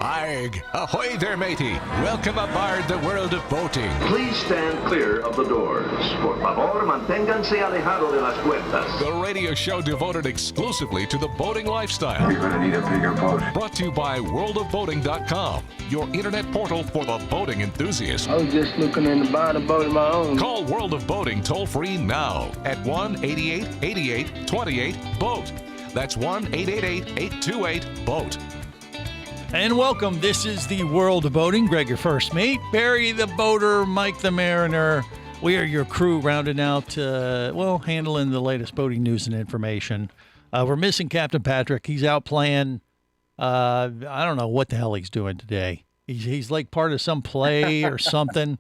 Arg! Ahoy there, matey! Welcome aboard the world of boating. Please stand clear of the doors. Por favor, manténganse alejado de las puertas. The radio show devoted exclusively to the boating lifestyle. You're gonna need a bigger boat. Brought to you by worldofboating.com, your internet portal for the boating enthusiast. I was just looking into buying a boat of my own. Call World of Boating toll-free now at 1-8888-28-BOAT. That's 1-888-828-BOAT. And welcome. This is the World of Boating. Greg, your first mate. Barry, the boater. Mike, the mariner. We are your crew rounding out, handling the latest boating news and information. We're missing Captain Patrick. He's out playing. I don't know what the hell he's doing today. He's like part of some play or something.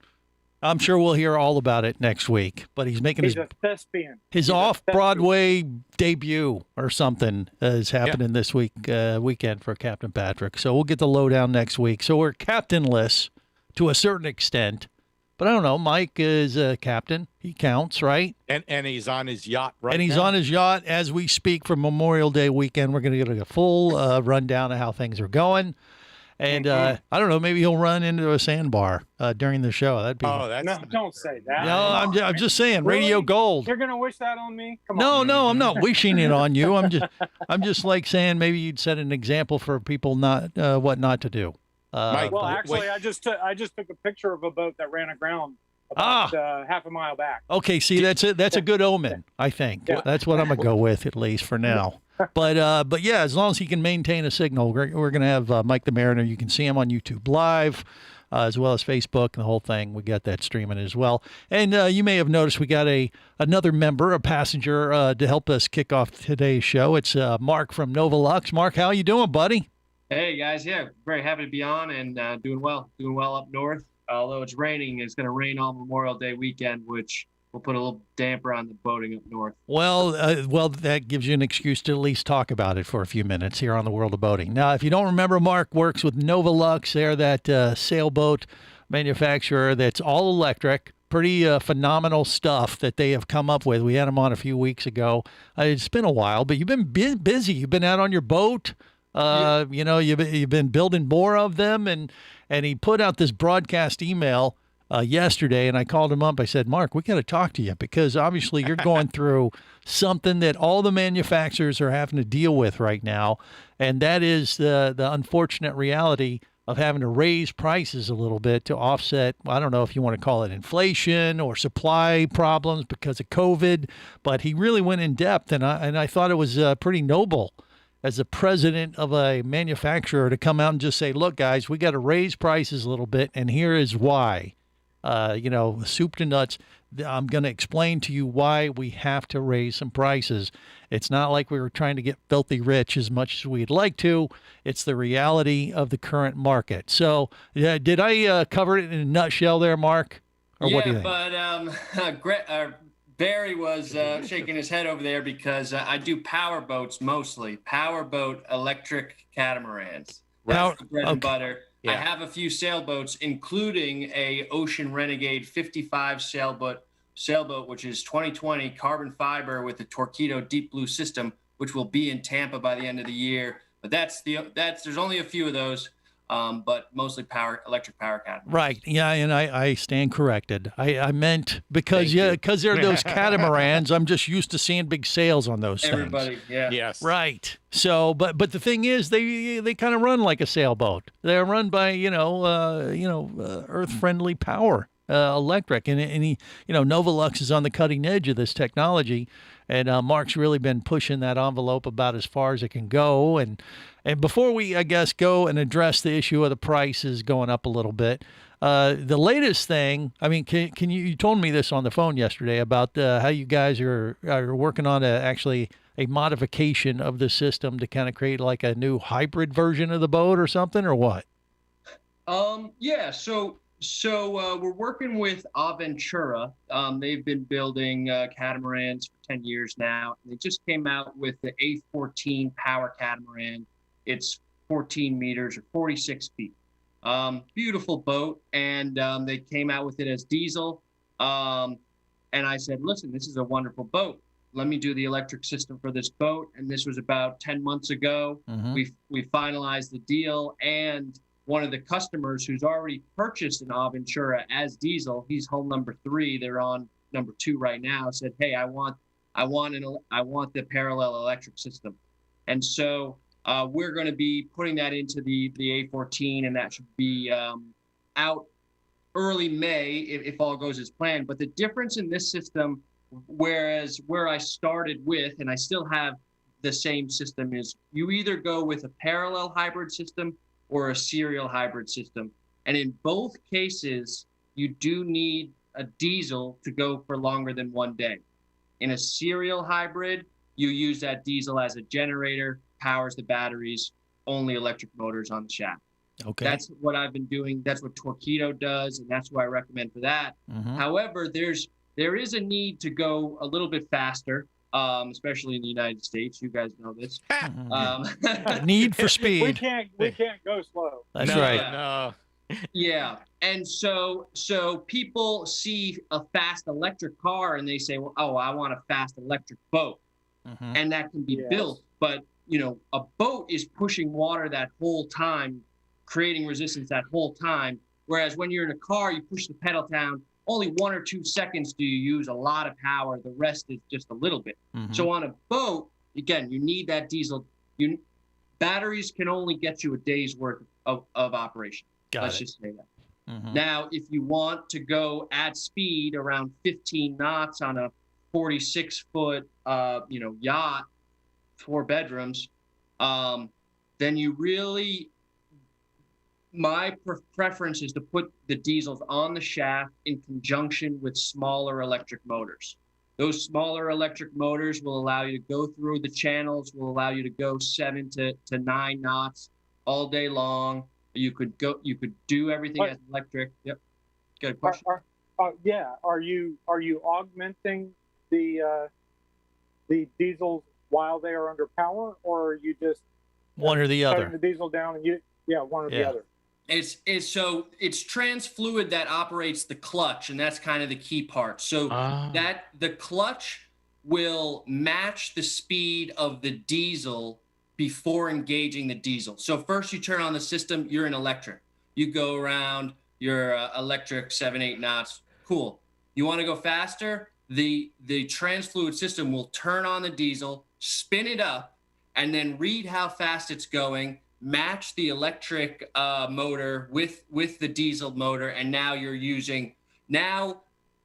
I'm sure we'll hear all about it next week. But he's making a thespian. His off-Broadway debut or something is happening this weekend for Captain Patrick. So we'll get the lowdown next week. So we're captainless to a certain extent. But I don't know. Mike is a captain. He counts, right? And he's on his yacht right now. And he's on his yacht as we speak for Memorial Day weekend. We're going to get a full rundown of how things are going. And I don't know, maybe he'll run into a sandbar during the show. That'd be. No, don't say that. No, I'm just saying, Really? Radio Gold. You're gonna wish that on me? Come on. No, I'm not wishing it on you. I'm just like saying maybe you'd set an example for people what not to do. Well, actually, I just took a picture of a boat that ran aground about half a mile back. Okay, see, that's a good omen, I think. Yeah. That's what I'm gonna go with at least for now. But yeah, as long as he can maintain a signal, we're going to have Mike the Mariner. You can see him on YouTube Live, as well as Facebook and the whole thing. We got that streaming as well. And you may have noticed we got another member, a passenger, to help us kick off today's show. It's Mark from Novolux. Mark, how you doing, buddy? Hey, guys. Yeah, very happy to be on and doing well up north. Although it's raining, it's going to rain all Memorial Day weekend, which we'll put a little damper on the boating up north. Well, that gives you an excuse to at least talk about it for a few minutes here on the World of Boating. Now, if you don't remember, Mark works with Novolux. They're that sailboat manufacturer that's all electric. Pretty phenomenal stuff that they have come up with. We had them on a few weeks ago. It's been a while, but you've been busy. You've been out on your boat. You know, you've been building more of them, and he put out this broadcast email yesterday, and I called him up. I said, Mark, we got to talk to you because obviously you're going through something that all the manufacturers are having to deal with right now, and that is the unfortunate reality of having to raise prices a little bit to offset, I don't know if you want to call it inflation or supply problems because of COVID, but he really went in depth, and I thought it was pretty noble as the president of a manufacturer to come out and just say, look, guys, we got to raise prices a little bit, and here is why. Soup to nuts. I'm going to explain to you why we have to raise some prices. It's not like we were trying to get filthy rich as much as we'd like to. It's the reality of the current market. So, did I cover it in a nutshell there, Mark? Or what do you think? But Barry was shaking his head over there because I do power boats mostly. Power boat electric catamarans. That's the bread and butter. Yeah. I have a few sailboats, including a Ocean Renegade 55 sailboat, which is 2020 carbon fiber with a Torqeedo Deep Blue system, which will be in Tampa by the end of the year. But there's only a few of those, but mostly electric power catamarans. Right. Yeah, and I stand corrected. I meant because they're those catamarans. I'm just used to seeing big sails on those things. Everybody, yeah. Yes. Right. So, but the thing is, they kind of run like a sailboat. They're run by earth-friendly power, electric, and Novolux is on the cutting edge of this technology, and Mark's really been pushing that envelope about as far as it can go. And before we, I guess, go and address the issue of the prices going up a little bit, the latest thing, I mean, can you told me this on the phone yesterday about how you guys are working on actually a modification of the system to kind of create like a new hybrid version of the boat or something, or what? Yeah. So we're working with Aventura. They've been building catamarans for 10 years now. They just came out with the A14 power catamaran. It's 14 meters or 46 feet. Beautiful boat. And they came out with it as diesel. And I said, listen, this is a wonderful boat. Let me do the electric system for this boat. And this was about 10 months ago. Mm-hmm. We finalized the deal, and one of the customers who's already purchased an Aventura as diesel, he's home number 3, they're on number 2 right now, said, hey, I want the parallel electric system. And so we're going to be putting that into the A14, and that should be out early May if all goes as planned. But the difference in this system, whereas where I started with, and I still have the same system, is you either go with a parallel hybrid system or a serial hybrid system. And in both cases, you do need a diesel to go for longer than 1 day. In a serial hybrid, you use that diesel as a generator, powers the batteries, only electric motors on the shaft. Okay. That's what I've been doing. That's what Torqeedo does, and that's what I recommend for that. However, there is a need to go a little bit faster, especially in the United States. You guys know this. Need for speed. We can't go slow. That's right. No. Yeah. And so people see a fast electric car and they say, well, oh, I want a fast electric boat. And that can be built. But, you know, a boat is pushing water that whole time, creating resistance that whole time. Whereas when you're in a car, you push the pedal down, only 1 or 2 seconds do you use a lot of power. The rest is just a little bit. So on a boat, again, you need that diesel. Batteries can only get you a day's worth of operation. Let's just say that. Now, if you want to go at speed around 15 knots on a 46-foot, yacht, 4 bedrooms, then you really, my preference is to put the diesels on the shaft in conjunction with smaller electric motors. Those smaller electric motors will allow you to go through the channels, will allow you to go 7 to 9 knots all day long. You could do everything as electric. Yep. Good question. Are you augmenting the diesels while they are under power, or are you just one or the other? The diesel down and one or the other. It's trans fluid that operates the clutch, and that's kind of the key part. So that the clutch will match the speed of the diesel before engaging the diesel. So first you turn on the system, you're in electric. You go around, you're electric 7-8 knots. Cool. You want to go faster? The trans fluid system will turn on the diesel, spin it up, and then read how fast it's going, match the electric motor with the diesel motor, and now you're using,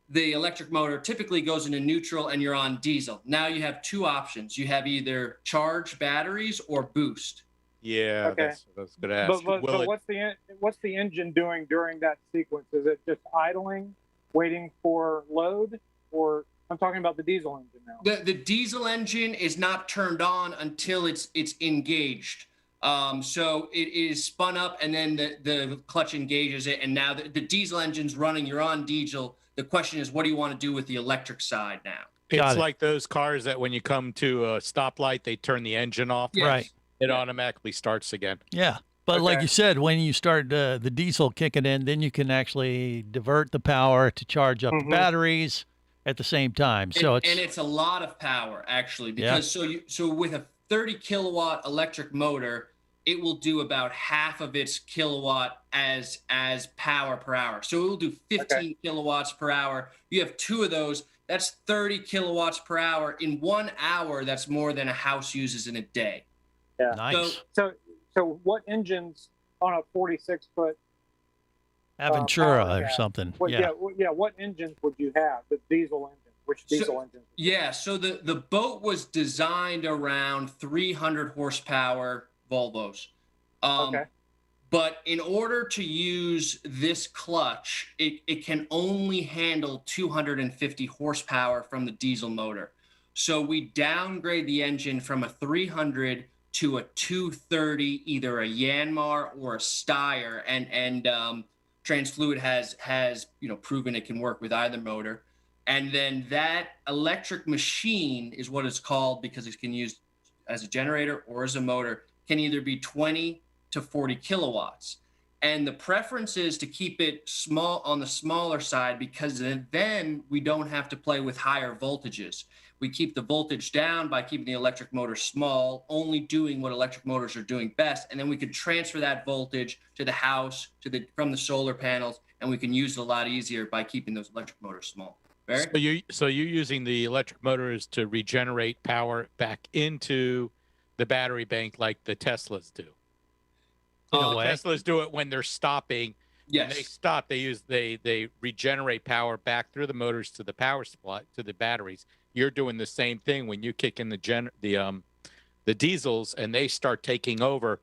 the electric motor typically goes into neutral and you're on diesel. Now you have 2 options. You have either charged batteries or boost. Yeah, okay. that's good to ask. But what's the engine doing during that sequence? Is it just idling, waiting for load, or I'm talking about the diesel engine now? The diesel engine is not turned on until it's engaged. So it is spun up and then the clutch engages it, and now the diesel engine's running. You're on diesel. The question is, what do you want to do with the electric side now? It's like those cars that when you come to a stoplight, they turn the engine off. Yes. Right. It automatically starts again. Yeah. But like you said, when you start the diesel kicking in, then you can actually divert the power to charge up the batteries at the same time. So it's a lot of power, actually, because so with a 30 kilowatt electric motor, it will do about half of its kilowatt as power per hour. So it will do 15 kilowatts per hour. You have 2 of those. That's 30 kilowatts per hour. In 1 hour, that's more than a house uses in a day. Yeah. nice. So what engines on a 46-foot Aventura or something? What engines would you have? The diesel engine. Which diesel engine? Yeah, so the boat was designed around 300 horsepower Volvos. But in order to use this clutch, it can only handle 250 horsepower from the diesel motor. So we downgrade the engine from a 300 to a 230, either a Yanmar or a Steyr, and Transfluid has proven it can work with either motor. And then that electric machine is what it's called, because it can use as a generator or as a motor, can either be 20 to 40 kilowatts. And the preference is to keep it small on the smaller side, because then we don't have to play with higher voltages. We keep the voltage down by keeping the electric motor small, only doing what electric motors are doing best. And then we could transfer that voltage to the house, from the solar panels, and we can use it a lot easier by keeping those electric motors small. Barry? So you're using the electric motors to regenerate power back into the battery bank like the Teslas do. Teslas do it when they're stopping. Yes. When they stop, they regenerate power back through the motors to the power supply, to the batteries. You're doing the same thing when you kick in the diesels and they start taking over.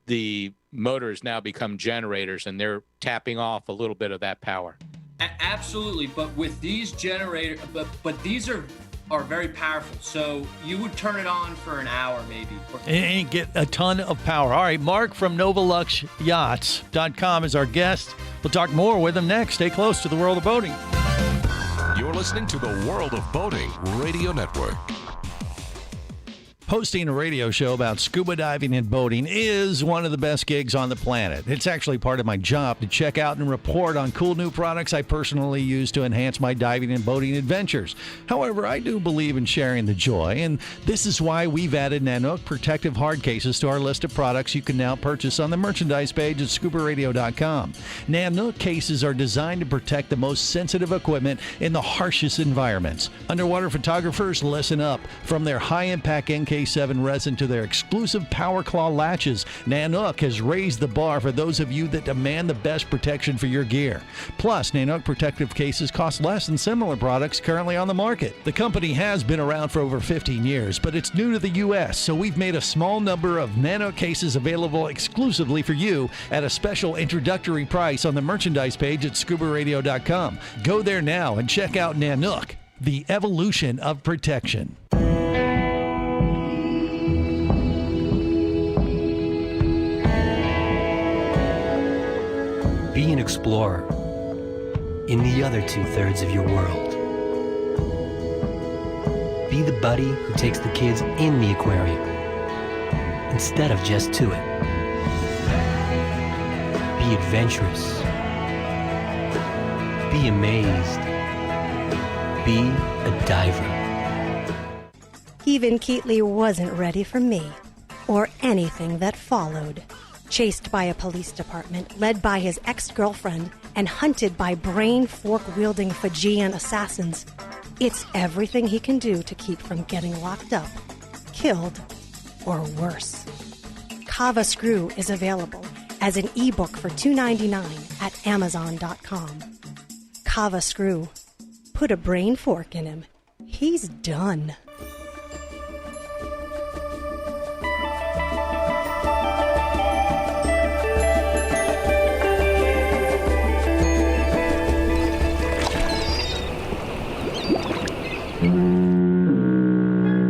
The motors now become generators and they're tapping off a little bit of that power. Absolutely, but with these generators, but these are very powerful. So you would turn it on for an hour maybe. And get a ton of power. All right, Mark from NovaLuxYachts.com is our guest. We'll talk more with him next. Stay close to the World of Boating. You're listening to the World of Boating Radio Network. Hosting a radio show about scuba diving and boating is one of the best gigs on the planet. It's actually part of my job to check out and report on cool new products I personally use to enhance my diving and boating adventures. However, I do believe in sharing the joy, and this is why we've added Nanook protective hard cases to our list of products you can now purchase on the merchandise page at scubaradio.com. Nanook cases are designed to protect the most sensitive equipment in the harshest environments. Underwater photographers, listen up. From their high-impact NK7 resin to their exclusive Power Claw latches, Nanook has raised the bar for those of you that demand the best protection for your gear. Plus, Nanook protective cases cost less than similar products currently on the market. The company has been around for over 15 years, but it's new to the U.S., so we've made a small number of Nanook cases available exclusively for you at a special introductory price on the merchandise page at scubaradio.com. Go there now and check out Nanook, the evolution of protection. Be an explorer in the other 2/3 of your world. Be the buddy who takes the kids in the aquarium instead of just to it. Be adventurous. Be amazed. Be a diver. Even Keatley wasn't ready for me or anything that followed. Chased by a police department, led by his ex-girlfriend, and hunted by brain fork-wielding Fijian assassins, it's everything he can do to keep from getting locked up, killed, or worse. Kava Screw is available as an ebook for $2.99 at Amazon.com. Kava Screw. Put a brain fork in him. He's done.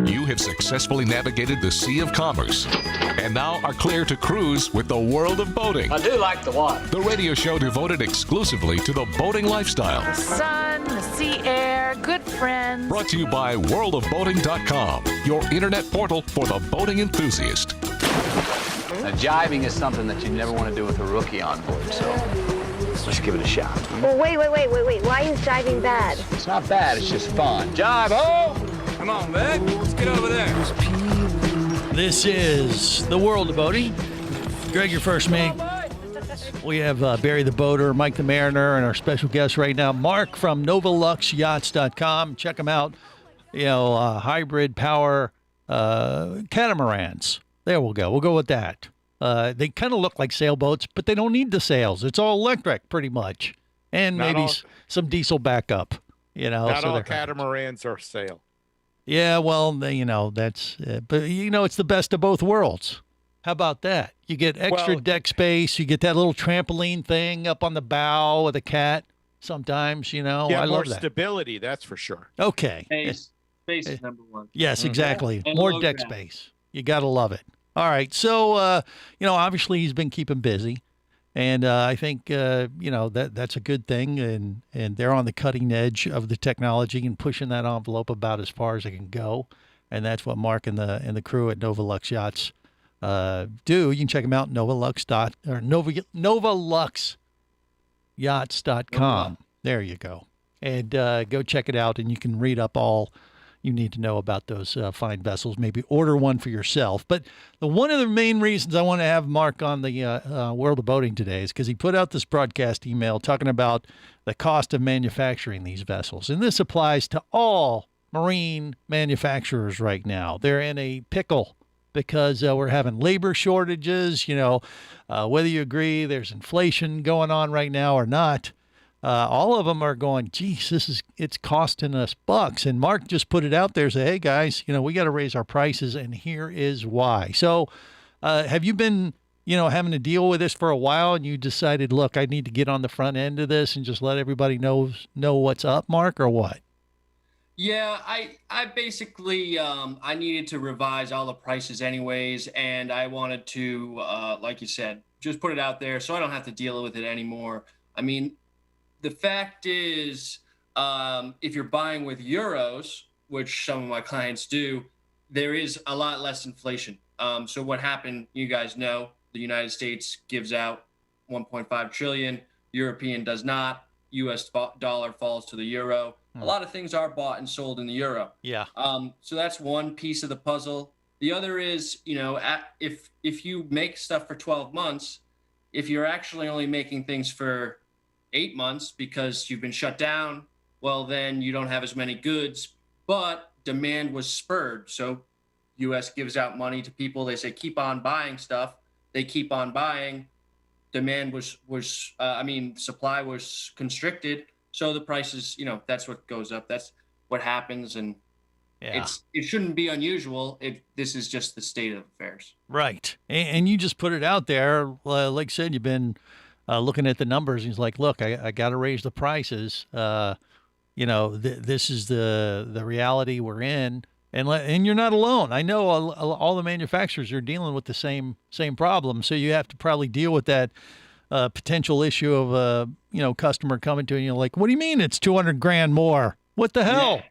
You have successfully navigated the Sea of Commerce and now are clear to cruise with the World of Boating. I do like the water. The radio show devoted exclusively to the boating lifestyle. The sun, the sea air, good friends. Brought to you by worldofboating.com, your internet portal for the boating enthusiast. Now, jiving is something that you never want to do with a rookie on board, so let's give it a shot. Well, wait. Why is jiving bad? It's not bad, it's just fun. Jive, ho! Come on, man. Let's get over there. This is the World of Boating. Greg, your first mate. We have Barry the Boater, Mike the Mariner, and our special guest right now, Mark from NovaLuxYachts.com. Check them out. Hybrid power catamarans. There we'll go. We'll go with that. They kind of look like sailboats, but they don't need the sails. It's all electric, pretty much, and maybe some diesel backup. Not all catamarans are sail. Yeah, well, that's. But it's the best of both worlds. How about that? You get extra deck space. You get that little trampoline thing up on the bow with a cat. Sometimes, Yeah, I more love that. Stability, that's for sure. Okay. Space is number one. Yes, exactly. And More low deck ground. space. You got to love it. All right. So, obviously he's been keeping busy. And I think, that's a good thing. And they're on the cutting edge of the technology and pushing that envelope about as far as it can go. And that's what Mark and the crew at Nova Lux Yachts do. You can check them out at NovaLuxYachts.com. There you go. And go check it out, and you can read up all, you need to know about those fine vessels. Maybe order one for yourself. But one of the main reasons I want to have Mark on the World of Boating today is because he put out this broadcast email talking about the cost of manufacturing these vessels. And this applies to all marine manufacturers right now. They're in a pickle because we're having labor shortages. Whether you agree there's inflation going on right now or not, all of them are going, geez, it's costing us bucks. And Mark just put it out there, say, hey guys, we got to raise our prices, and here is why. So have you been having to deal with this for a while, and you decided, look, I need to get on the front end of this and just let everybody know what's up, Mark, or what? Yeah, I basically, I needed to revise all the prices anyways, and I wanted to, like you said, just put it out there so I don't have to deal with it anymore. I mean, the fact is, if you're buying with euros, which some of my clients do, there is a lot less inflation. So what happened, you guys know, the United States gives out 1.5 trillion, European does not, US dollar falls to the euro. A lot of things are bought and sold in the euro. Yeah. So that's one piece of the puzzle. The other is, if you make stuff for 12 months, if you're actually only making things for 8 months because you've been shut down, well, then you don't have as many goods, but demand was spurred. So US gives out money to people. They say, keep on buying stuff. They keep on buying. Demand supply was constricted. So the prices, that's what goes up. That's what happens. And it shouldn't be unusual. This is just the state of affairs. Right. And you just put it out there. Like I said, you've been looking at the numbers. And he's like, look, I got to raise the prices. This is the reality we're in. And you're not alone. I know all the manufacturers are dealing with the same problem. So you have to probably deal with that potential issue of a customer coming to you and you're like, what do you mean it's $200,000 more? What the hell?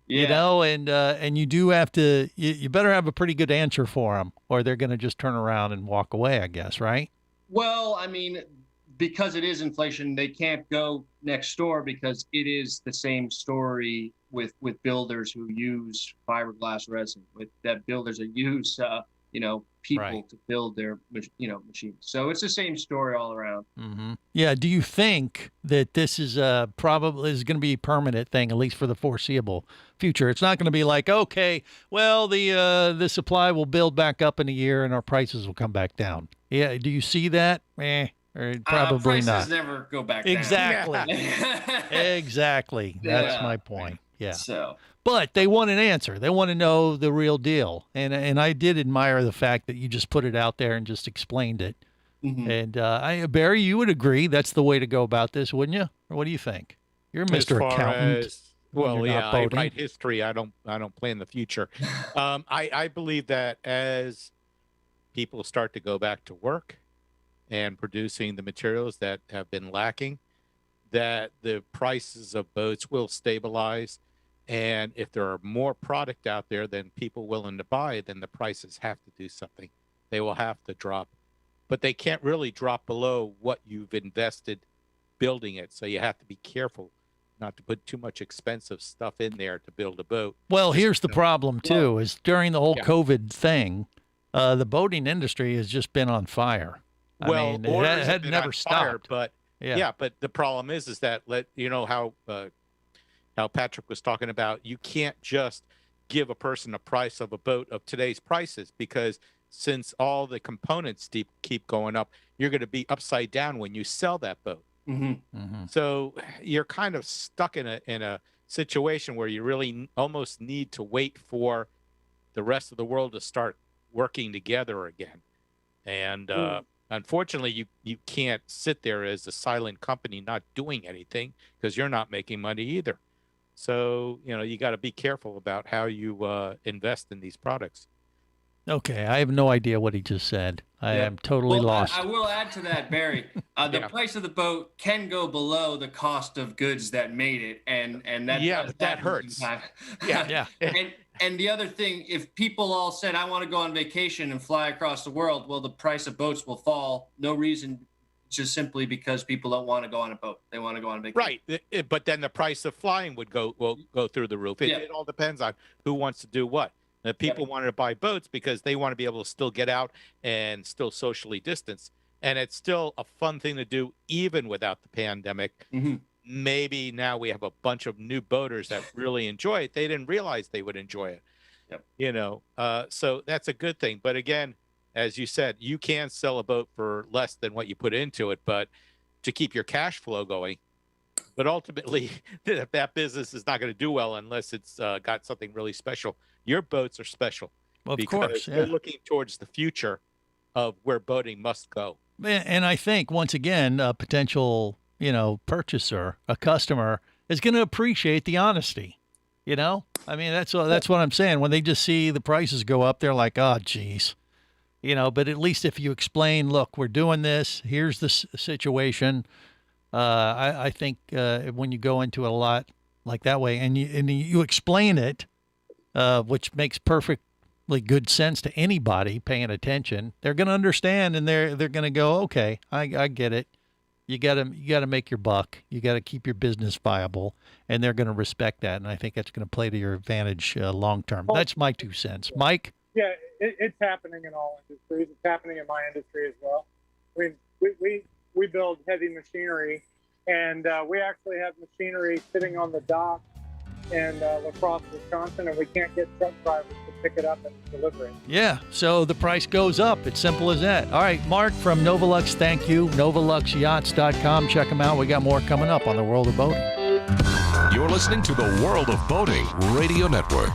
Yeah. And you do have to. You better have a pretty good answer for them, or they're going to just turn around and walk away, I guess, right? Well, I mean, because it is inflation, they can't go next door because it is the same story with builders who use fiberglass resin, that builders that use people to build their machines. So it's the same story all around. Mm-hmm. Yeah. Do you think that this is probably is going to be a permanent thing, at least for the foreseeable future? It's not going to be like, okay, well, the supply will build back up in a year and our prices will come back down. Yeah. Do you see that? Or probably prices not. Never go back exactly. down. Exactly. That's my point. Yeah. So. But they want an answer. They want to know the real deal. And I did admire the fact that you just put it out there and just explained it. Mm-hmm. And Barry, you would agree that's the way to go about this, wouldn't you? Or what do you think? You're Mr. Accountant. I write history. I don't plan the future. I believe that as people start to go back to work and producing the materials that have been lacking, that the prices of boats will stabilize. And if there are more product out there than people willing to buy, then the prices have to do something. They will have to drop. But they can't really drop below what you've invested building it. So you have to be careful not to put too much expensive stuff in there to build a boat. Well, here's the problem, too, is during the whole COVID thing, the boating industry has just been on fire. I mean, it had never stopped. But but the problem is that how Patrick was talking about, you can't just give a person a price of a boat of today's prices, because since all the components keep going up, you're going to be upside down when you sell that boat. Mm-hmm. Mm-hmm. So you're kind of stuck in a situation where you really almost need to wait for the rest of the world to start working together again. And unfortunately, you can't sit there as a silent company not doing anything, because you're not making money either. So, you got to be careful about how you invest in these products. Okay, I have no idea what he just said. I am totally lost. I will add to that, Barry. The price of the boat can go below the cost of goods that made it, and that hurts. Yeah. And the other thing, if people all said, I want to go on vacation and fly across the world, well, the price of boats will fall. No reason just simply because people don't want to go on a boat. They want to go on a vacation. Right. But then the price of flying will go through the roof. It all depends on who wants to do what. The people wanted to buy boats because they want to be able to still get out and still socially distance. And it's still a fun thing to do even without the pandemic. Mm-hmm. Maybe now we have a bunch of new boaters that really enjoy it. They didn't realize they would enjoy it. Yep. So that's a good thing. But again, as you said, you can sell a boat for less than what you put into it, but to keep your cash flow going. But ultimately, that business is not going to do well unless it's got something really special. Your boats are special. Of course, they're looking towards the future of where boating must go. And I think, once again, a potential, purchaser, a customer, is going to appreciate the honesty. I mean, that's what I'm saying. When they just see the prices go up, they're like, oh, geez. But at least if you explain, look, we're doing this, here's the situation. I think when you go into it a lot like that way and you explain it, which makes perfectly good sense to anybody paying attention, they're going to understand and they're going to go, okay, I get it. You got to make your buck. You got to keep your business viable, and they're going to respect that. And I think that's going to play to your advantage long term. That's my 2 cents. Mike? Yeah, it's happening in all industries. It's happening in my industry as well. I mean, we build heavy machinery, and we actually have machinery sitting on the dock in La Crosse, Wisconsin, and we can't get truck drivers to pick it up and deliver it. Yeah, so the price goes up. It's simple as that. All right, Mark from Novalux, thank you. NovaluxYachts.com. Check them out. We got more coming up on the World of Boating. You're listening to the World of Boating Radio Network.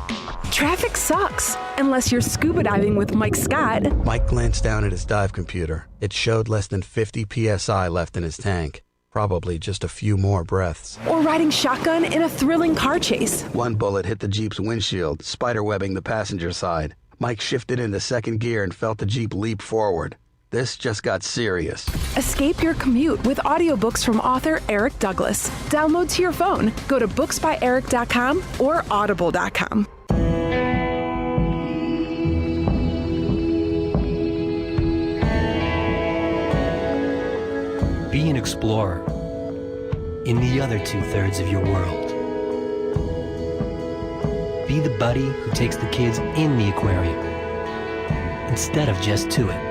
Traffic sucks, unless you're scuba diving with Mike Scott. Mike glanced down at his dive computer. It showed less than 50 PSI left in his tank. Probably just a few more breaths. Or riding shotgun in a thrilling car chase. One bullet hit the Jeep's windshield, spiderwebbing the passenger side. Mike shifted into second gear and felt the Jeep leap forward. This just got serious. Escape your commute with audiobooks from author Eric Douglas. Download to your phone. Go to booksbyeric.com or audible.com. Be an explorer in the other 2/3 of your world. Be the buddy who takes the kids in the aquarium instead of just to it.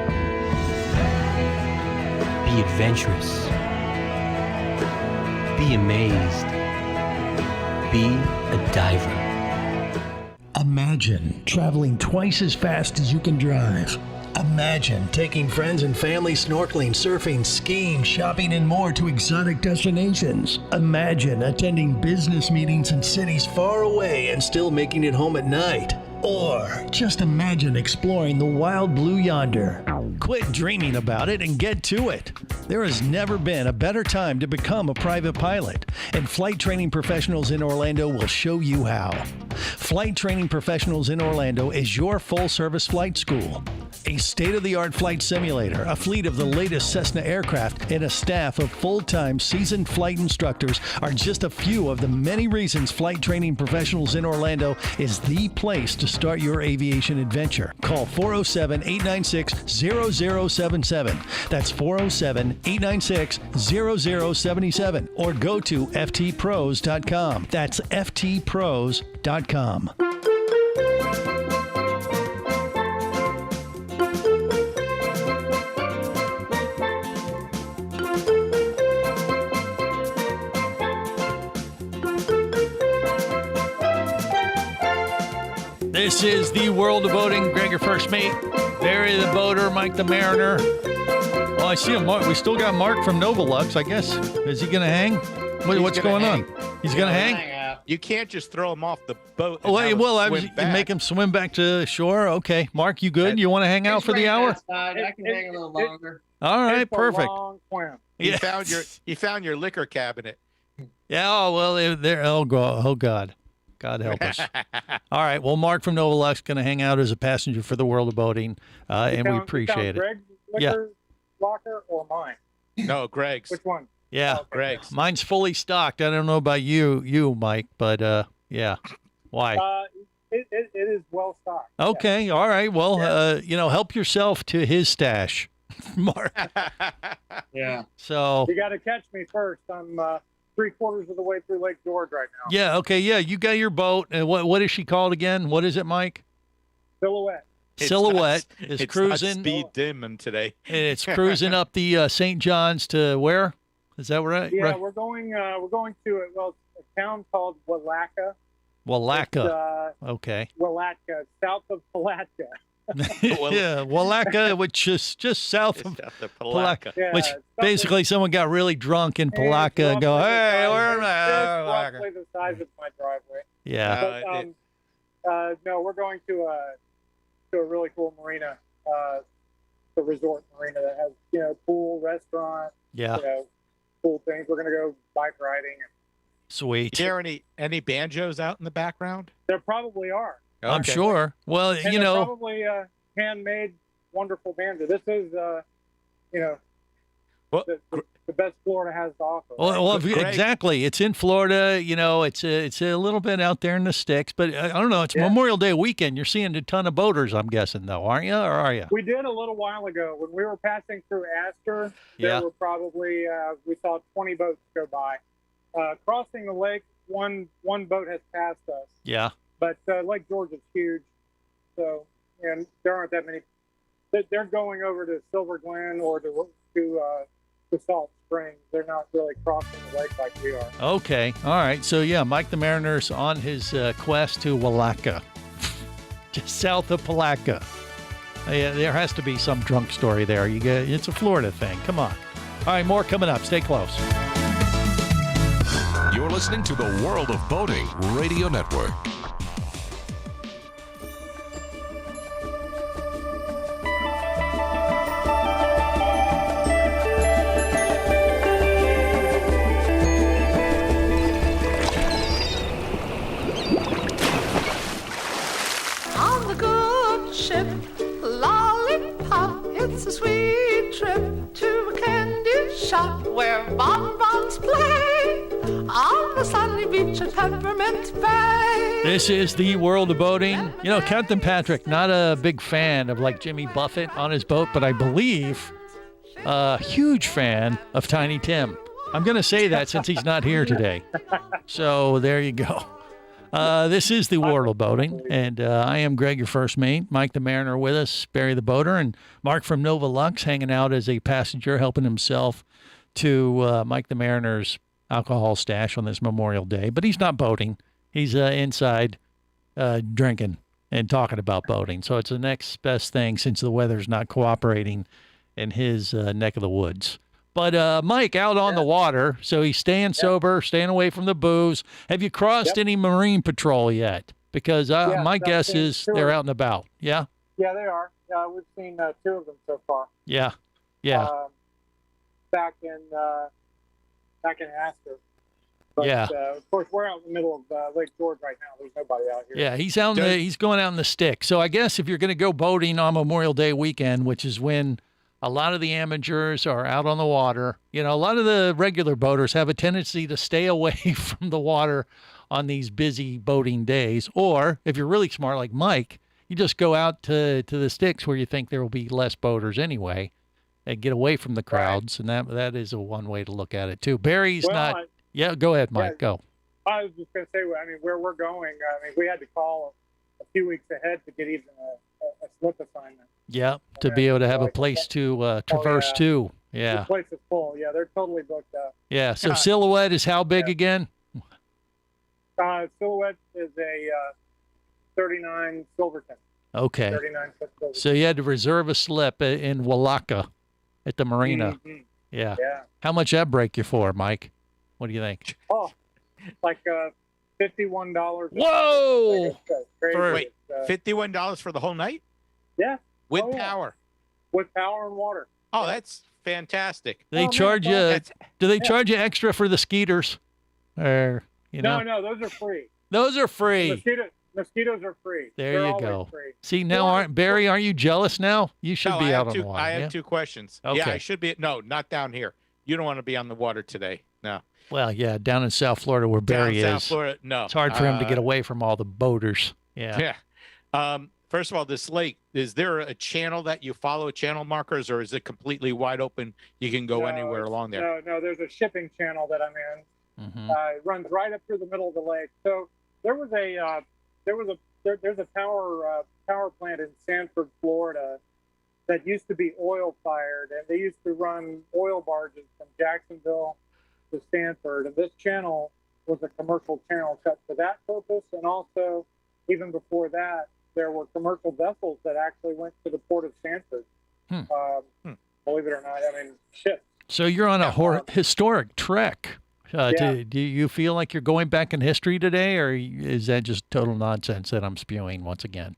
Be adventurous. Be amazed. Be a diver. Imagine traveling twice as fast as you can drive. Imagine taking friends and family snorkeling, surfing, skiing, shopping, and more to exotic destinations. Imagine attending business meetings in cities far away and still making it home at night. Or just imagine exploring the wild blue yonder. Quit dreaming about it and get to it. There has never been a better time to become a private pilot, and Flight Training Professionals in Orlando will show you how. Flight Training Professionals in Orlando is your full-service flight school. A state-of-the-art flight simulator, a fleet of the latest Cessna aircraft, and a staff of full-time seasoned flight instructors are just a few of the many reasons Flight Training Professionals in Orlando is the place to start your aviation adventure. Call 407-896-0077. That's 407-896-0077. Or go to ftpros.com. That's ftpros.com. This is the World of Boating. Greg, your first mate. Barry the boater. Mike the mariner. Well, I see him. We still got Mark from Novalux, I guess. Is he going to hang? What's going on? He's going to hang? You can't just throw him off the boat. Make him swim back to shore. Okay. Mark, you good? You want to hang out for the hour? I can hang a little longer. All right, perfect. You found your liquor cabinet. Yeah, oh, well, there. Oh, God. God help us. All right. Well, Mark from Novalux going to hang out as a passenger for the World of Boating, and we appreciate it. Greg's liquor locker or mine? No, Greg's. Which one? Yeah, okay. Greg's. Mine's fully stocked. I don't know about you, Mike, but yeah. Why? It is well stocked. Okay. Yeah. All right. Well, help yourself to his stash. Mark. Yeah. So you got to catch me first. I'm 3/4 of the way through Lake George right now. yeah, okay, yeah. You got your boat, and what is she called again? What is it, Mike? Silhouette. Silhouette is it's cruising. Not speed demon today. And it's cruising up the St. John's to where? Is that right? Yeah, right? we're going to a town called Willatka. Willatka. Okay. Willatka, south of Palatka. Yeah, Willatka, which is just south of Palatka, Yeah, which basically someone got really drunk in Palatka and go, hey, we're It's roughly the size of my driveway. Yeah. But, no, we're going to a really cool marina, the resort marina that has, pool, restaurant, cool things. We're going to go bike riding. Sweet. Is there any banjos out in the background? There probably are. Okay. I'm sure. Well, And they're probably handmade, wonderful banjo. This is, the best Florida has to offer. Well, exactly. It's in Florida. It's a little bit out there in the sticks, but I don't know. It's Memorial Day weekend. You're seeing a ton of boaters, I'm guessing, though, aren't you? Or are you? We did a little while ago when we were passing through Astor. There were probably we saw 20 boats go by. Crossing the lake, one boat has passed us. Yeah. But Lake George is huge, so and there aren't that many. They're going over to Silver Glen or to Salt Springs. They're not really crossing the lake like we are. Okay. All right. So, yeah, Mike the Mariner's on his quest to Willatka, just south of Palatka. There has to be some drunk story there. It's a Florida thing. Come on. All right, more coming up. Stay close. You're listening to the World of Boating Radio Network. On the good ship, Lollipop, it's a sweet trip to a candy shop where bonbons play on the sunny beach at Peppermint Bay. This is the World of Boating. Captain Patrick, not a big fan of like Jimmy Buffett on his boat, but I believe a huge fan of Tiny Tim. I'm going to say that since he's not here today. So there you go. This is the World of Boating, and I am Greg, your first mate. Mike the Mariner with us, Barry the Boater, and Mark from Nova Lux hanging out as a passenger, helping himself to Mike the Mariner's alcohol stash on this Memorial Day. But he's not boating. He's inside drinking and talking about boating. So it's the next best thing since the weather's not cooperating in his neck of the woods. But Mike out on the water, so he's staying sober, staying away from the booze. Have you crossed any Marine Patrol yet? Because my guess is they're out and about. Yeah? Yeah, they are. We've seen 2 of them so far. Yeah. Back in Astor. But, of course, we're out in the middle of Lake George right now. There's nobody out here. Yeah, he's going out in the stick. So I guess if you're going to go boating on Memorial Day weekend, which is when a lot of the amateurs are out on the water, a lot of the regular boaters have a tendency to stay away from the water on these busy boating days. Or if you're really smart like Mike, you just go out to the sticks where you think there will be less boaters anyway and get away from the crowds. Right. And that is one way to look at it, too. Barry's not... Yeah, go ahead, Mike. Go. I was just going to say, where we're going, we had to call a few weeks ahead to get even a slip assignment. Yeah, to be able to have a place to traverse to. Yeah. The place is full. Yeah, they're totally booked up. Yeah, so Silhouette is how big again? Silhouette is a 39 Silverton. Okay. 39 foot Silverton. So you had to reserve a slip in Willatka at the marina. Mm-hmm. Yeah. How much that break you for, Mike? What do you think? Oh, like $51. Whoa! Wait, $51 for the whole night? Yeah. With power? With power and water. Oh, that's fantastic. They charge you. Do they charge you extra for the skeeters? Or No, those are free. Those are free. Mosquitoes are free. There you go. Free. See, now, Barry, aren't you jealous now? You should be out on the water. I have 2 questions. Okay. Yeah, I should be. No, not down here. You don't want to be on the water today. No. Well, yeah, down in South Florida where Barry is. South Florida, no. It's hard for him to get away from all the boaters. Yeah. Yeah. first of all, this lake, is there a channel that you follow, channel markers, or is it completely wide open? You can go anywhere along there. No, there's a shipping channel that I'm in. It runs right up through the middle of the lake. So there's a power plant in Sanford, Florida, that used to be oil fired, and they used to run oil barges from Jacksonville to Sanford. And this channel was a commercial channel cut for that purpose. And also, even before that, there were commercial vessels that actually went to the port of Sanford. Believe it or not, I mean, ships. So you're on a historic trek. Do you feel like you're going back in history today, or is that just total nonsense that I'm spewing once again?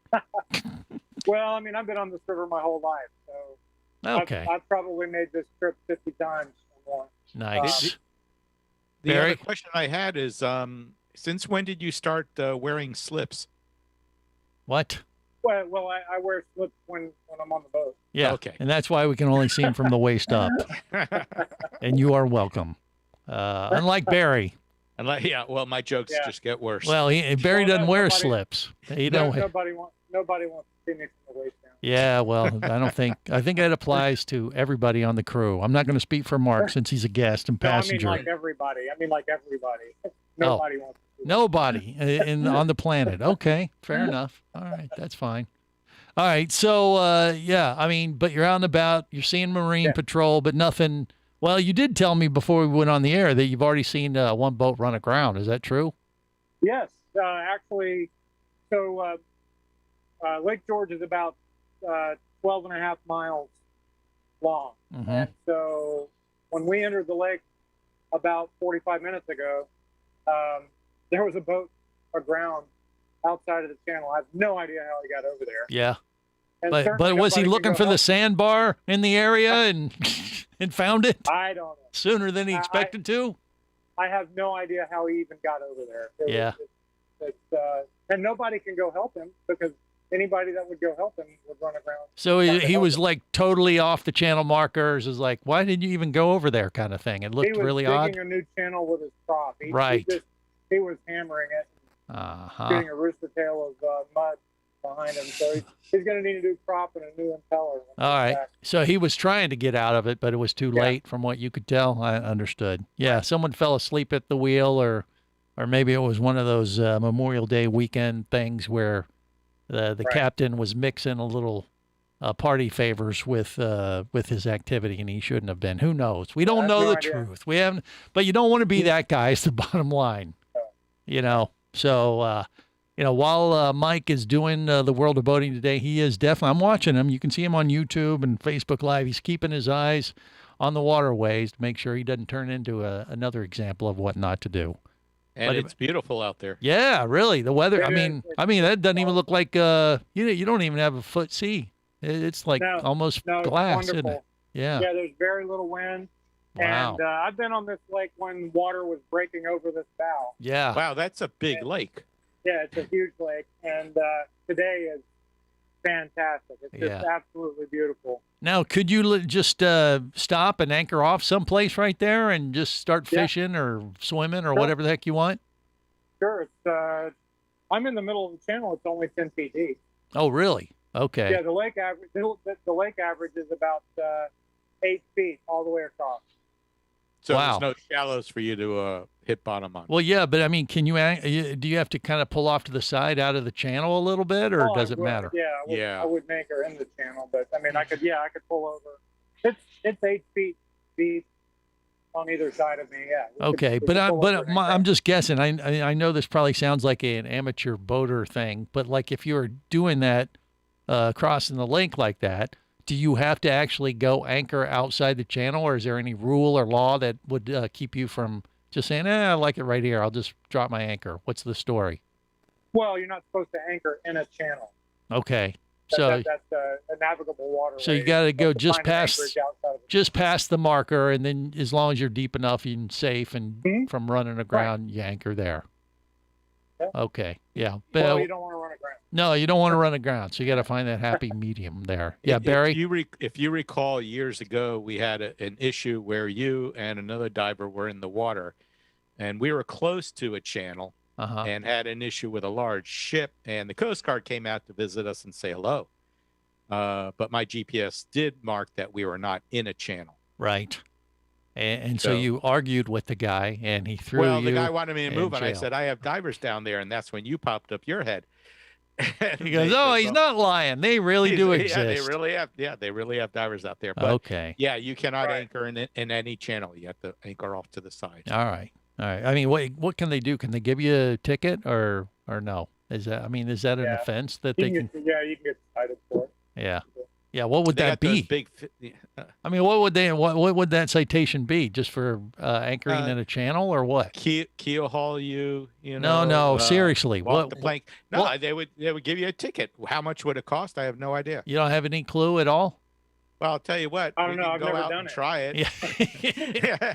Well, I mean, I've been on this river my whole life, so okay. I've probably made this trip 50 times or more. Nice. The other question I had is, since when did you start wearing slips? What? Well, I wear slips when I'm on the boat. Yeah. Okay. And that's why we can only see him from the waist up. And you are welcome. Unlike Barry. Well, my jokes just get worse. Well, Barry doesn't wear slips. Nobody wants to see me from the waist down. Yeah, well, I think that applies to everybody on the crew. I'm not going to speak for Mark since he's a guest and passenger. I mean like everybody. Nobody wants to see me. Nobody on the planet. Okay, fair enough. All right, that's fine. All right, so I mean, but you're out and about. You're seeing Marine Patrol, but nothing. Well, you did tell me before we went on the air that you've already seen one boat run aground. Is that true? Yes, actually. So Lake George is about 12 and a half miles long. And so when we entered the lake about 45 minutes ago, there was a boat aground outside of the channel. I have no idea how he got over there. Yeah. And But was he looking for the sandbar in the area and found it? I don't know. Sooner than he expected to? I have no idea how he even got over there. And nobody can go help him because anybody that would go help him would run aground. So he was like totally off the channel markers. Is like, why did you even go over there kind of thing? It looked really odd. He was digging a new channel with his prop. He was hammering it, getting a rooster tail of mud behind him. So he's going to need a new prop and a new impeller. All right. So he was trying to get out of it, but it was too late from what you could tell. I understood. Yeah, someone fell asleep at the wheel, or maybe it was one of those Memorial Day weekend things where the captain was mixing a little party favors with his activity, and he shouldn't have been. Who knows? We don't know the truth. We haven't, but you don't want to be that guy. Is the bottom line, you know. So while Mike is doing the World of Boating today, he is definitely. I'm watching him. You can see him on YouTube and Facebook Live. He's keeping his eyes on the waterways to make sure he doesn't turn into another example of what not to do. And it's beautiful out there. Yeah, really. The weather. I mean, that doesn't even look like you don't even have a foot sea. It's like almost glass, isn't it? Yeah. Yeah. There's very little wind. Wow. And I've been on this lake when water was breaking over this bow. Yeah. Wow, that's a big lake. Yeah, it's a huge lake, and today is fantastic. It's just absolutely beautiful. Now, could you just stop and anchor off someplace right there and just start fishing or swimming or whatever the heck you want? Sure. It's, I'm in the middle of the channel. It's only 10 feet deep. Oh, really? Okay. Yeah, the lake average is about 8 feet all the way across. So there's no shallows for you to hit bottom on. Well, yeah, but I mean, do you have to kind of pull off to the side out of the channel a little bit, or does it matter? Yeah, I would make her in the channel, but I mean, I could pull over. It's 8 feet deep on either side of me. Yeah. Okay, I'm just guessing. I know this probably sounds like an amateur boater thing, but like if you were doing that, crossing the lake like that, do you have to actually go anchor outside the channel, or is there any rule or law that would keep you from just saying, I like it right here, I'll just drop my anchor? What's the story? Well, you're not supposed to anchor in a channel. Okay. That's a navigable water. So you got to go just past the marker, and then as long as you're deep enough and safe and from running aground, you anchor there. Yeah. Okay. Yeah. Well, you don't want to run aground. No, you don't want to run aground, so you got to find that happy medium there. Yeah, Barry? If you recall, years ago, we had an issue where you and another diver were in the water, and we were close to a channel, and had an issue with a large ship, and the Coast Guard came out to visit us and say hello. But my GPS did mark that we were not in a channel. Right. And so you argued with the guy, and he threw Well, you the guy wanted me to move, in and I jail. said, I have divers down there, and that's when you popped up your head. He goes, "Oh, he's not lying. They really do exist." Yeah, they really have divers out there. But Okay. yeah, you cannot anchor in any channel. You have to anchor off to the side. All right. I mean, what can they do? Can they give you a ticket or no? Is that an offense that they can? You can get cited for it. Yeah. Yeah. What would They that got those be? big, I mean, what would that citation be? Just for anchoring in a channel or what? keel haul you. No, No. Seriously, walk the plank. No, they would give you a ticket. How much would it cost? I have no idea. You don't have any clue at all? Well, I'll tell you what. I don't know. I've go never out done and it. try it. Yeah.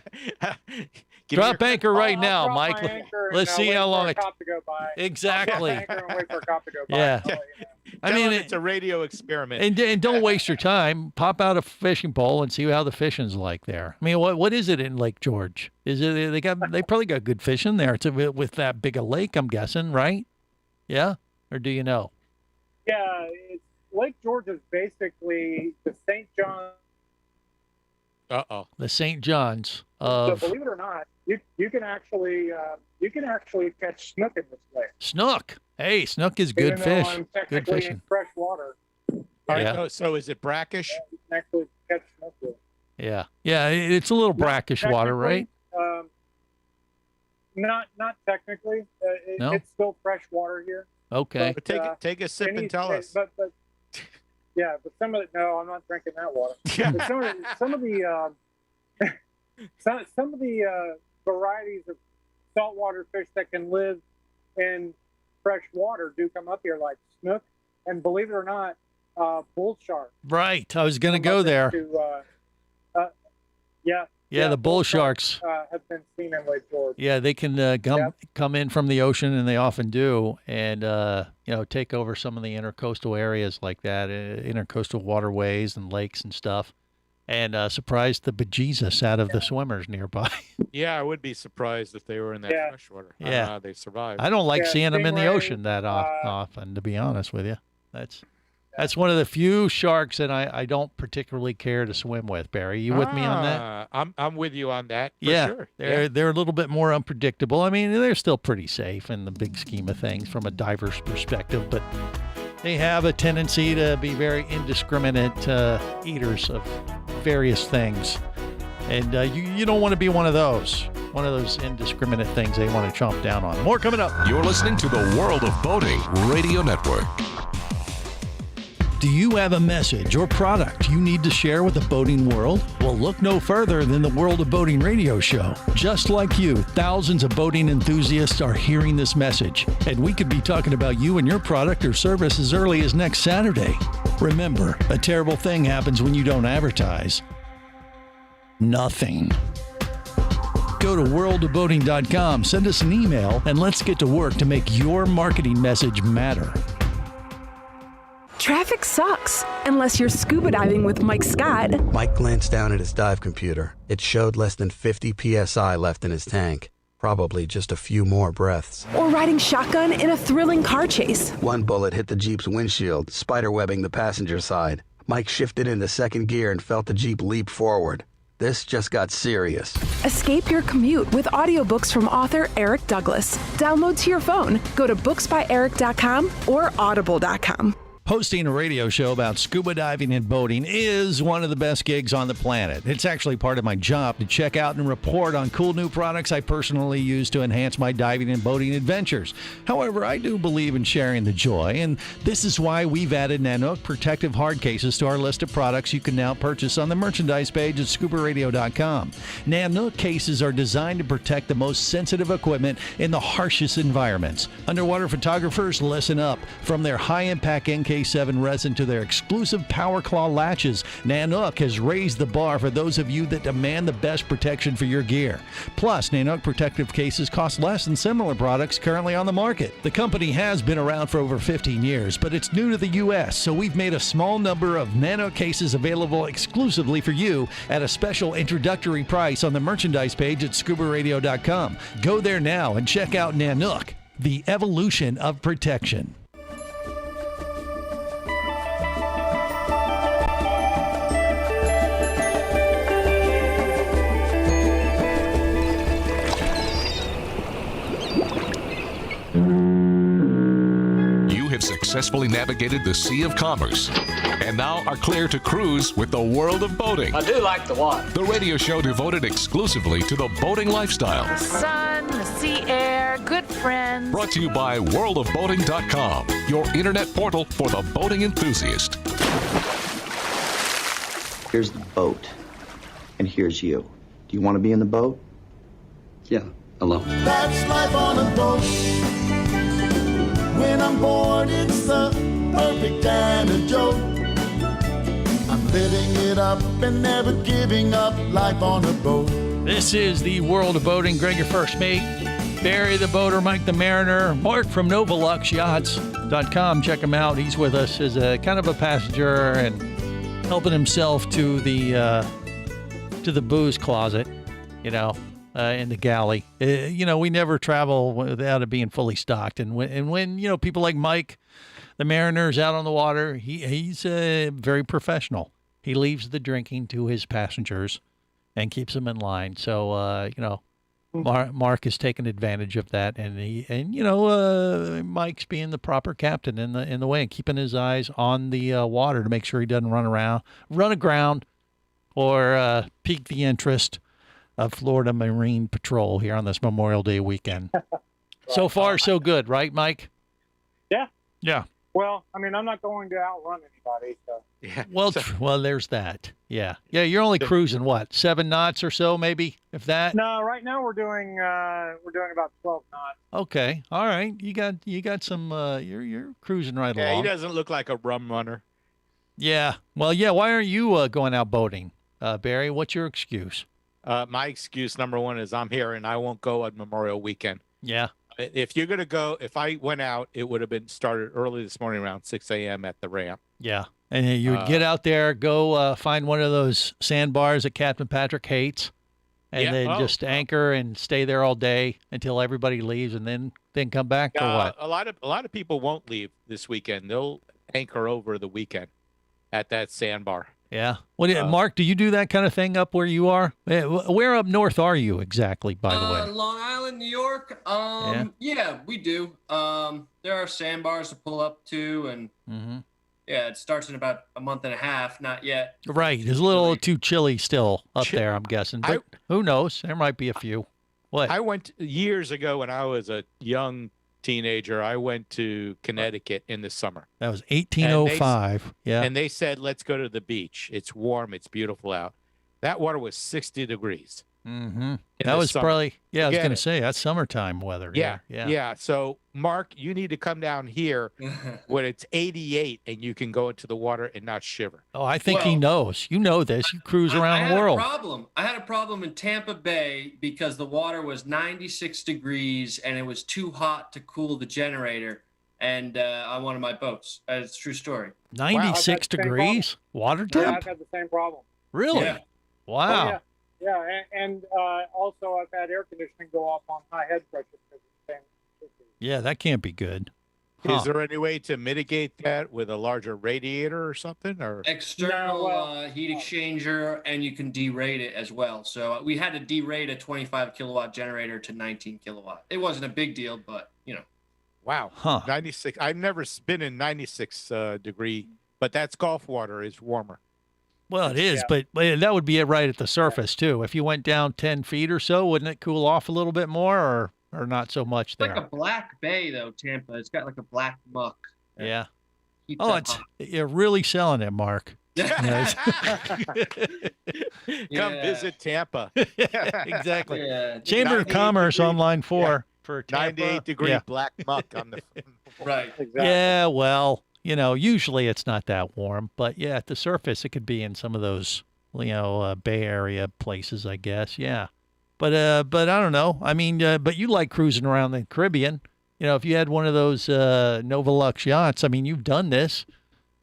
Give me Drop your- anchor right I'll now, drop Mike. my anchor and, Let's see wait how for long a it. cop to go by. Exactly. I'll drop my anchor and wait for a cop to go by. Yeah. I'll let you know. I Tell mean, them it's a radio experiment. And don't waste your time. Pop out a fishing pole and see how the fishing's like there. I mean, what is it in Lake George? Is it they probably got good fishing there? It's with that big a lake, I'm guessing, right? Yeah, or do you know? Yeah, Lake George is basically the St. John. The St. John's So of believe it or not, you can actually catch snook in this lake. snook. Hey, snook is good Even though fish. I'm Good technically fishing. in fresh water. Yeah. So is it brackish? You can actually catch snook with it. Yeah. It's a little brackish water, right? Not technically. No? It's still fresh water here. Okay. But take a sip and tell us. But yeah, but some of it. No, I'm not drinking that water. But some of the varieties of saltwater fish that can live in fresh water do come up here, like snook, and believe it or not, bull shark. Right. I was going to go there. Yeah, the bull sharks. have been seen in Lake George. Yeah, they can come in from the ocean, and they often do, and take over some of the intercoastal areas like that, intercoastal waterways and lakes and stuff, and surprise the bejesus out of the swimmers nearby. Yeah, I would be surprised if they were in that freshwater. Yeah. They survived. I don't like seeing them in the stingray, ocean that often, to be honest with you. That's one of the few sharks that I don't particularly care to swim with. Barry, you with me on that? I'm with you on that. For Yeah, sure. they're a little bit more unpredictable. I mean, they're still pretty safe in the big scheme of things from a diver's perspective, but they have a tendency to be very indiscriminate eaters of various things, and you don't want to be one of those indiscriminate things they want to chomp down on. More coming up. You're listening to the World of Boating Radio Network. Do you have a message or product you need to share with the boating world? Well, look no further than the World of Boating radio show. Just like you, thousands of boating enthusiasts are hearing this message, and we could be talking about you and your product or service as early as next Saturday. Remember, a terrible thing happens when you don't advertise. Nothing. Go to worldofboating.com, send us an email, and let's get to work to make your marketing message matter. Traffic sucks, unless you're scuba diving with Mike Scott. Mike glanced down at his dive computer. It showed less than 50 psi left in his tank. Probably just a few more breaths. Or riding shotgun in a thrilling car chase. One bullet hit the Jeep's windshield, spiderwebbing the passenger side. Mike shifted into second gear and felt the Jeep leap forward. This just got serious. Escape your commute with audiobooks from author Eric Douglas. Download to your phone. Go to booksbyeric.com or audible.com. Hosting a radio show about scuba diving and boating is one of the best gigs on the planet. It's actually part of my job to check out and report on cool new products I personally use to enhance my diving and boating adventures. However, I do believe in sharing the joy, and this is why we've added Nanook protective hard cases to our list of products you can now purchase on the merchandise page at scubaradio.com. Nanook cases are designed to protect the most sensitive equipment in the harshest environments. Underwater photographers, listen up. From their high-impact NK7 resin to their exclusive Power Claw latches, Nanook has raised the bar for those of you that demand the best protection for your gear. Plus, Nanook protective cases cost less than similar products currently on the market. The company has been around for over 15 years, but it's new to the U.S., so we've made a small number of Nanook cases available exclusively for you at a special introductory price on the merchandise page at scubaradio.com. Go there now and check out Nanook. the evolution of protection. You have successfully navigated the Sea of Commerce and now are clear to cruise with the world of boating. I do like the water. The radio show devoted exclusively to the boating lifestyle. The sun, the sea air, good friends. Brought to you by worldofboating.com, your internet portal for the boating enthusiast. Here's the boat, and here's you. Do you want to be in the boat? Yeah, alone. That's life on a boat. When I'm bored, it's a perfect kind of joke. I'm living it up and never giving up. Life on a boat. This is the world of boating. Greg, your first mate. Barry the boater, Mike the mariner, Mark from NovaLuxYachts.com. Check him out. He's with us as a kind of a passenger and helping himself to the booze closet, in the galley. We never travel without it being fully stocked. And when people like Mike, the mariner's out on the water, he's very professional. He leaves the drinking to his passengers and keeps them in line. So, Mark has taken advantage of that, and Mike's being the proper captain in the way and keeping his eyes on the water to make sure he doesn't run aground, or pique the interest of Florida Marine Patrol here on this Memorial Day weekend. So far, so good, right, Mike? Yeah. Yeah. Well, I mean, I'm not going to outrun anybody, so. Yeah. Well, there's that. Yeah. Yeah, you're only cruising, what, 7 knots or so, maybe, if that? No, right now we're doing about 12 knots. Okay. All right. You got some, you're cruising right Yeah, along. he doesn't look like a rum runner. Yeah. Well, yeah, why aren't you going out boating, Barry? What's your excuse? My excuse number one is I'm here and I won't go on Memorial Weekend. Yeah. If you're going to go, if I went out, it would have been started early this morning around 6 a.m. at the ramp. Yeah. And you would get out there, go find one of those sandbars that Captain Patrick hates, and then just anchor and stay there all day until everybody leaves, and then come back, or what? A lot of people won't leave this weekend. They'll anchor over the weekend at that sandbar. Yeah. Mark, do you do that kind of thing up where you are? Where up north are you exactly, by the way? Long Island, New York. Yeah, we do. There are sandbars to pull up to, and yeah, it starts in about a month and a half. Not yet. Right. It's a little too chilly still up there, I'm guessing. But who knows? There might be a few. What? I went years ago when I was a young teenager. I went to Connecticut in the summer. That was 1805. Yeah. And they said, let's go to the beach. It's warm. It's beautiful out. That water was 60 degrees. Mm-hmm. That was probably, I was going to say, that's summertime weather. Yeah. So, Mark, you need to come down here when it's 88 and you can go into the water and not shiver. Oh, I think he knows. You know this. You cruise around the world. I had a problem in Tampa Bay because the water was 96 degrees and it was too hot to cool the generator. And on one of my boats. It's a true story. 96 degrees? Water temp? Yeah, I've had the same problem. Really? Yeah. Wow. Oh, yeah. Yeah, and also I've had air conditioning go off on high head pressure because of the same issue. Yeah, that can't be good. Is there any way to mitigate that with a larger radiator or something? Or external heat exchanger, and you can derate it as well. So we had to derate a 25 kilowatt generator to 19 kilowatt. It wasn't a big deal, but Wow. 96. I've never been in 96 degree, but that's Gulf water is warmer. Well, it is, but that would be it right at the surface, too. If you went down 10 feet or so, wouldn't it cool off a little bit more or not so much there? It's like a black bay, though, Tampa. It's got like a black muck. Yeah. You're really selling it, Mark. Come visit Tampa. Exactly. Yeah. Chamber of Commerce on line 4 for Tampa. 98 degree black muck on the right. Exactly. Yeah, well, usually it's not that warm, but yeah, at the surface it could be in some of those, Bay Area places, I guess. Yeah. But I don't know. I mean, but you like cruising around the Caribbean. If you had one of those Novalux yachts, I mean, you've done this.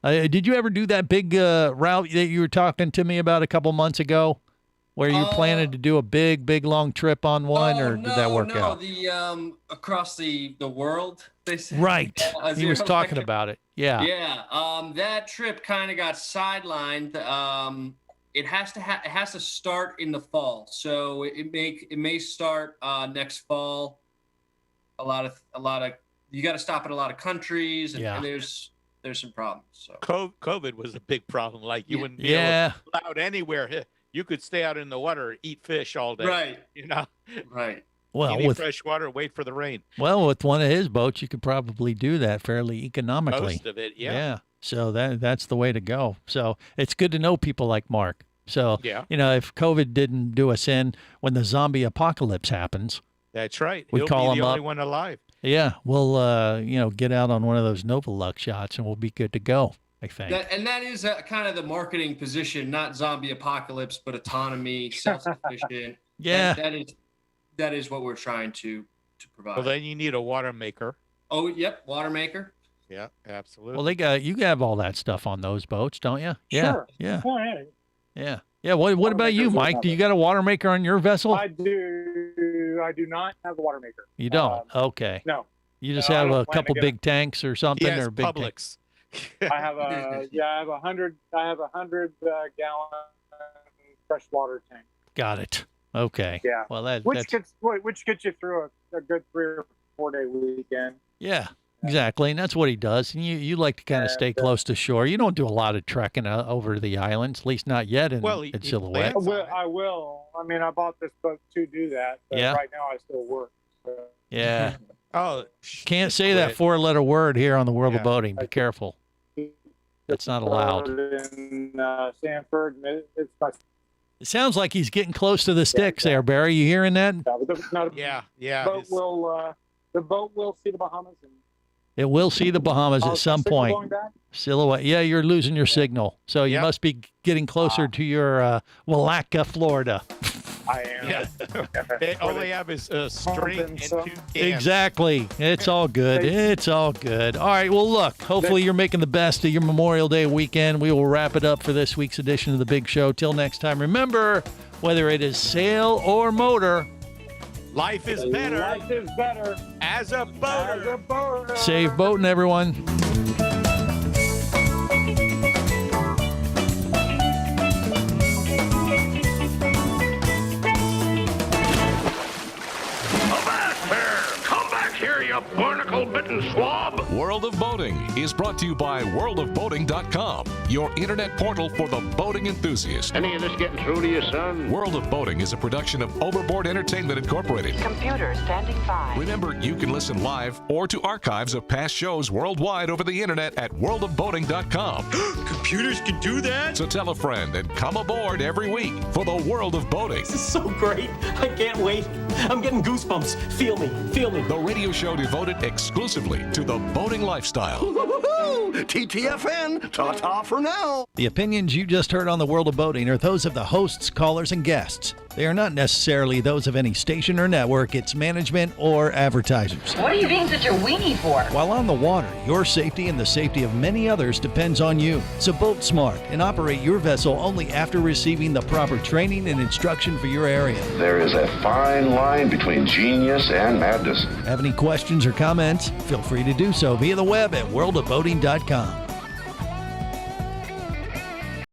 Did you ever do that big route that you were talking to me about a couple months ago? Where you planning to do a big long trip on one, or did that work out? The across the world, they say. Right. He was talking about it. Yeah. Yeah. That trip kind of got sidelined. It has to start in the fall, so it may start next fall. A lot of you got to stop in a lot of countries, and there's some problems. So COVID was a big problem. Like you wouldn't be allowed anywhere. You could stay out in the water, eat fish all day. Right. You know. Right. Well, with fresh water, wait for the rain. Well, with one of his boats, you could probably do that fairly economically. Most of it, yeah. Yeah. So that's the way to go. So it's good to know people like Mark. So, if COVID didn't do us in when the zombie apocalypse happens. That's right. We He'll call be him the only up. one alive. Yeah. We'll, get out on one of those Novalux shots and we'll be good to go, I think. That is kind of the marketing position, not zombie apocalypse, but autonomy, self-sufficient. Yeah. That is what we're trying to provide. Well, then you need a water maker. Oh, yep. Water maker. Yeah, absolutely. Well, you have all that stuff on those boats, don't you? Yeah. Sure. Yeah. Oh, yeah. Yeah. Yeah. What about you, Mike? Do you got a water maker on your vessel? I do. I do not have a water maker. You don't? Okay. No. You just have a couple big tanks or something, Yes, or big Publix. I have a 100 gallon freshwater tank. Got it. Okay. Yeah. Well, which gets you through a good 3 or 4 day weekend. Yeah. Exactly, and that's what he does. And you like to kind of stay close to shore. You don't do a lot of trekking over to the islands, at least not yet in Silhouette. I will. I mean, I bought this boat to do that, but right now I still work. So. Yeah. Oh, can't say that 4-letter word here on the World of Boating. Be careful. That's not allowed. In Sanford, it's my. It sounds like he's getting close to the sticks there, Barry. You hearing that? Yeah. The boat will see the Bahamas. It will see the Bahamas at some point. Silhouette. Yeah, you're losing your signal. So you must be getting closer to your Willaca, Florida. I am. Yeah. All they have is a string and 2 cans. Exactly. It's all good. It's all good. All right. Well, look, hopefully you're making the best of your Memorial Day weekend. We will wrap it up for this week's edition of The Big Show. Till next time, remember, whether it is sail or motor, life is better. Life is better as a boater. Safe boating, everyone. Barnacle-bitten swab. World of Boating is brought to you by worldofboating.com, your internet portal for the boating enthusiast. Any of this getting through to you, son? World of Boating is a production of Overboard Entertainment Incorporated. Computer standing by. Remember, you can listen live or to archives of past shows worldwide over the internet at worldofboating.com. Computers can do that? So tell a friend and come aboard every week for the World of Boating. This is so great. I can't wait. I'm getting goosebumps. Feel me. The radio show devoted exclusively to the boating lifestyle. TTFN, ta-ta for now. The opinions you just heard on the World of Boating are those of the hosts, callers, and guests. They are not necessarily those of any station or network, its management, or advertisers. What are you being such a weenie for? While on the water, your safety and the safety of many others depends on you. So boat smart and operate your vessel only after receiving the proper training and instruction for your area. There is a fine line between genius and madness. Have any questions or comments? Feel free to do so via the web at worldofboating.com.